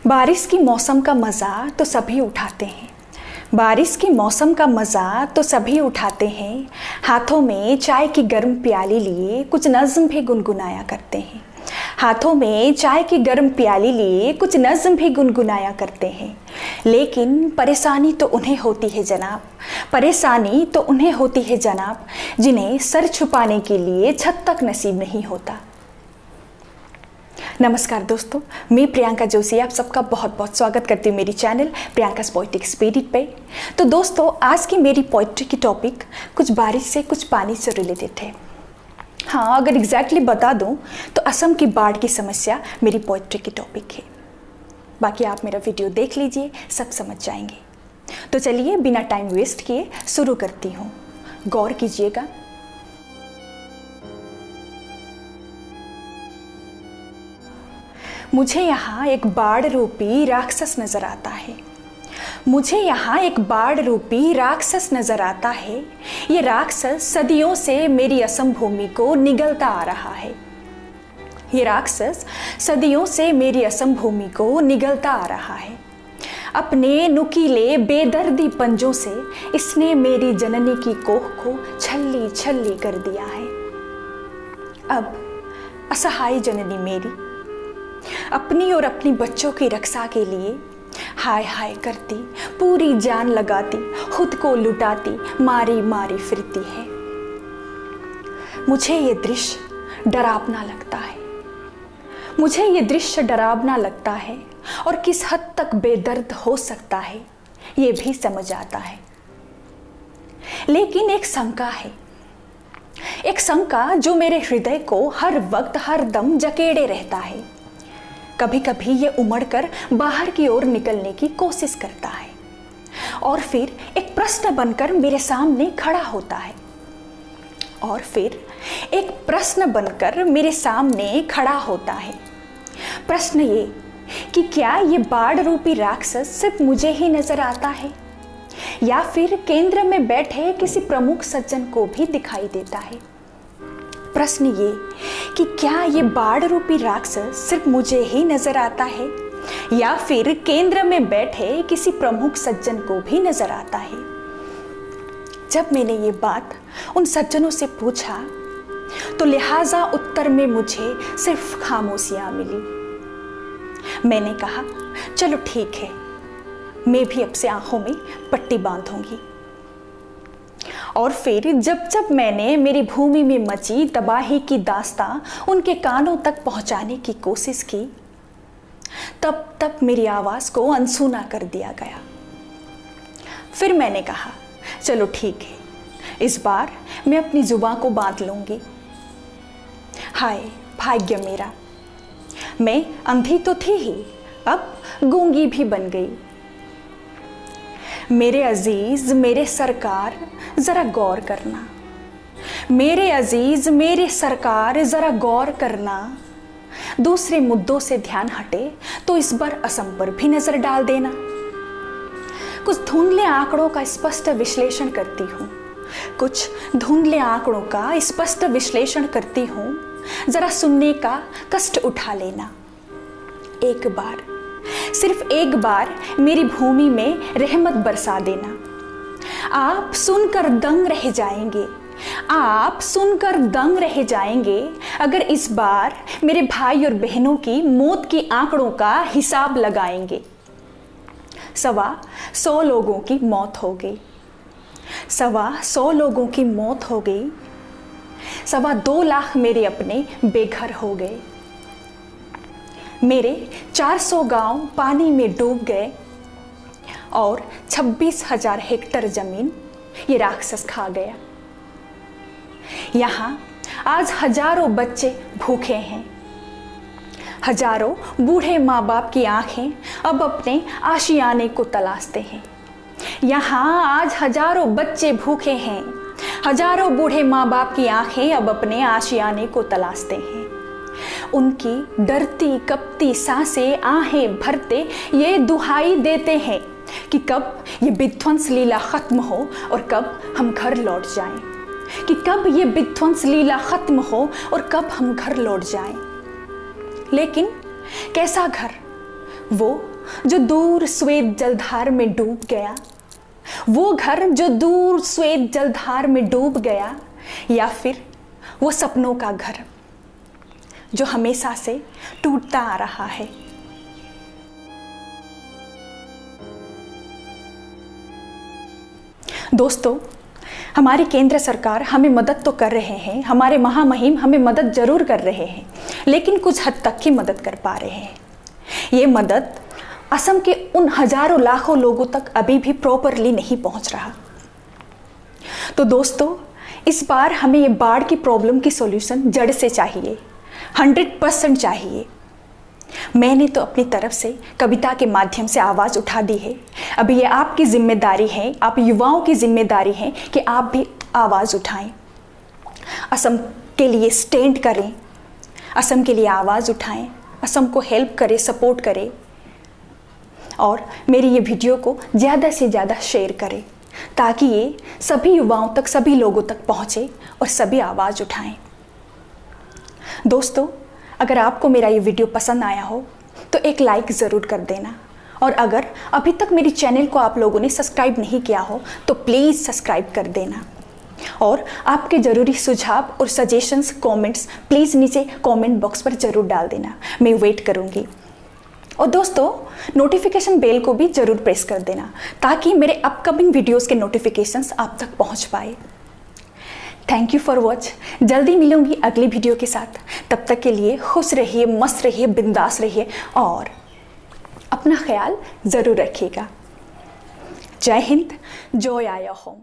बारिश की मौसम का मज़ा तो सभी उठाते हैं। बारिश की मौसम का मज़ा तो सभी उठाते हैं। हाथों में चाय की गर्म प्याली लिए कुछ नज़्म भी गुनगुनाया करते हैं। हाथों में चाय की गर्म प्याली लिए कुछ नज़्म भी गुनगुनाया करते हैं। लेकिन परेशानी तो उन्हें होती है जनाब, परेशानी तो उन्हें होती है जनाब, जिन्हें सर छुपाने के लिए छत तक नसीब नहीं होता। नमस्कार दोस्तों, मैं प्रियंका जोशी आप सबका बहुत बहुत स्वागत करती हूँ मेरी चैनल प्रियंकास पोएटिक स्पिरिट पे। तो दोस्तों, आज की मेरी पोइट्री की टॉपिक कुछ बारिश से कुछ पानी से रिलेटेड है। हाँ, अगर एग्जैक्टली बता दूँ तो असम की बाढ़ की समस्या मेरी पोइट्री की टॉपिक है। बाकी आप मेरा वीडियो देख लीजिए, सब समझ जाएंगे। तो चलिए बिना टाइम वेस्ट किए शुरू करती हूँ। गौर कीजिएगा। मुझे यहाँ एक बाढ़ रूपी राक्षस नजर आता है। मुझे यहाँ एक बाढ़ रूपी राक्षस नजर आता है। ये राक्षस सदियों से मेरी असम भूमि को निगलता आ रहा है। ये राक्षस सदियों से मेरी असम भूमि को निगलता आ रहा है। अपने नुकीले बेदर्दी पंजों से इसने मेरी जननी की कोख को छल्ली छल्ली कर दिया है। अब असहाय जननी मेरी अपनी और अपनी बच्चों की रक्षा के लिए हाय हाय करती, पूरी जान लगाती, खुद को लुटाती, मारी मारी फिरती है। मुझे ये दृश्य डरावना लगता है। मुझे ये दृश्य डरावना लगता है और किस हद तक बेदर्द हो सकता है ये भी समझ आता है। लेकिन एक शंका है, एक शंका जो मेरे हृदय को हर वक्त हर दम जकेड़े रहता है। कभी कभी ये उमड़कर बाहर की ओर निकलने की कोशिश करता है और फिर एक प्रश्न बनकर मेरे सामने खड़ा होता है। और फिर एक प्रश्न बनकर मेरे सामने खड़ा होता है। प्रश्न ये कि क्या ये बाढ़ रूपी राक्षस सिर्फ मुझे ही नजर आता है या फिर केंद्र में बैठे किसी प्रमुख सज्जन को भी दिखाई देता है। प्रश्न ये कि क्या ये बाढ़ रूपी राक्षस सिर्फ मुझे ही नजर आता है या फिर केंद्र में बैठे किसी प्रमुख सज्जन को भी नजर आता है। जब मैंने ये बात उन सज्जनों से पूछा तो लिहाजा उत्तर में मुझे सिर्फ खामोशियां मिली। मैंने कहा, चलो ठीक है, मैं भी अब से आंखों में पट्टी बांधूंगी। और फिर जब जब मैंने मेरी भूमि में मची तबाही की दास्तां उनके कानों तक पहुंचाने की कोशिश की, तब तब मेरी आवाज़ को अनसुना कर दिया गया। फिर मैंने कहा, चलो ठीक है, इस बार मैं अपनी जुबान को बांध लूंगी। हाय भाग्य मेरा, मैं अंधी तो थी ही, अब गूंगी भी बन गई। मेरे अजीज, मेरे सरकार, ज़रा गौर करना। मेरे अजीज, मेरे सरकार, ज़रा गौर करना। दूसरे मुद्दों से ध्यान हटे तो इस बार असम पर भी नज़र डाल देना। कुछ धुंधले आंकड़ों का स्पष्ट विश्लेषण करती हूँ, कुछ धुंधले आंकड़ों का स्पष्ट विश्लेषण करती हूँ। ज़रा सुनने का कष्ट उठा लेना। एक बार, सिर्फ एक बार मेरी भूमि में रहमत बरसा देना। आप सुनकर दंग रह जाएंगे, आप सुनकर दंग रह जाएंगे अगर इस बार मेरे भाई और बहनों की मौत की आंकड़ों का हिसाब लगाएंगे। 125 लोगों की मौत हो गई, 125 लोगों की मौत हो गई। 2.25 लाख मेरे अपने बेघर हो गए। मेरे 400 गांव पानी में डूब गए और 26,000 हेक्टेयर जमीन ये राक्षस खा गया। यहाँ आज हजारों बच्चे भूखे हैं। हजारों बूढ़े माँ बाप की आंखें अब अपने आशियाने को तलाशते हैं। यहाँ आज हजारों बच्चे भूखे हैं। हजारों बूढ़े माँ बाप की आंखें अब अपने आशियाने को तलाशते हैं। उनकी डरती कपती सांसें आहें भरते ये दुहाई देते हैं कि कब ये विध्वंस लीला खत्म हो और कब हम घर लौट जाएं, कि कब ये विध्वंस लीला खत्म हो और कब हम घर लौट जाएं। लेकिन कैसा घर, वो जो दूर श्वेत जलधार में डूब गया, वो घर जो दूर श्वेत जलधार में डूब गया, या फिर वो सपनों का घर जो हमेशा से टूटता आ रहा है। दोस्तों, हमारी केंद्र सरकार हमें मदद तो कर रहे हैं, हमारे महामहिम हमें मदद जरूर कर रहे हैं, लेकिन कुछ हद तक ही मदद कर पा रहे हैं। ये मदद असम के उन हजारों लाखों लोगों तक अभी भी प्रॉपरली नहीं पहुंच रहा। तो दोस्तों, इस बार हमें ये बाढ़ की प्रॉब्लम की सॉल्यूशन जड़ से चाहिए, 100% चाहिए। मैंने तो अपनी तरफ से कविता के माध्यम से आवाज़ उठा दी है। अभी ये आपकी जिम्मेदारी है, आप युवाओं की जिम्मेदारी है कि आप भी आवाज़ उठाएं, असम के लिए स्टैंड करें, असम के लिए आवाज़ उठाएं, असम को हेल्प करें, सपोर्ट करें और मेरी ये वीडियो को ज़्यादा से ज़्यादा शेयर करें ताकि ये सभी युवाओं तक, सभी लोगों तक पहुँचे और सभी आवाज़ उठाएं। दोस्तों, अगर आपको मेरा ये वीडियो पसंद आया हो तो एक लाइक ज़रूर कर देना, और अगर अभी तक मेरी चैनल को आप लोगों ने सब्सक्राइब नहीं किया हो तो प्लीज़ सब्सक्राइब कर देना, और आपके ज़रूरी सुझाव और सजेशंस, कमेंट्स प्लीज़ नीचे कमेंट बॉक्स पर ज़रूर डाल देना, मैं वेट करूँगी। और दोस्तों, नोटिफिकेशन बेल को भी ज़रूर प्रेस कर देना ताकि मेरे अपकमिंग वीडियोज़ के नोटिफिकेशंस आप तक पहुँच पाए। Thank you for watch. जल्दी मिलूंगी अगली वीडियो के साथ। तब तक के लिए खुश रहिए, मस्त रहिए, बिंदास रहिए और अपना ख्याल ज़रूर रखिएगा। जय हिंद, जय आया होम।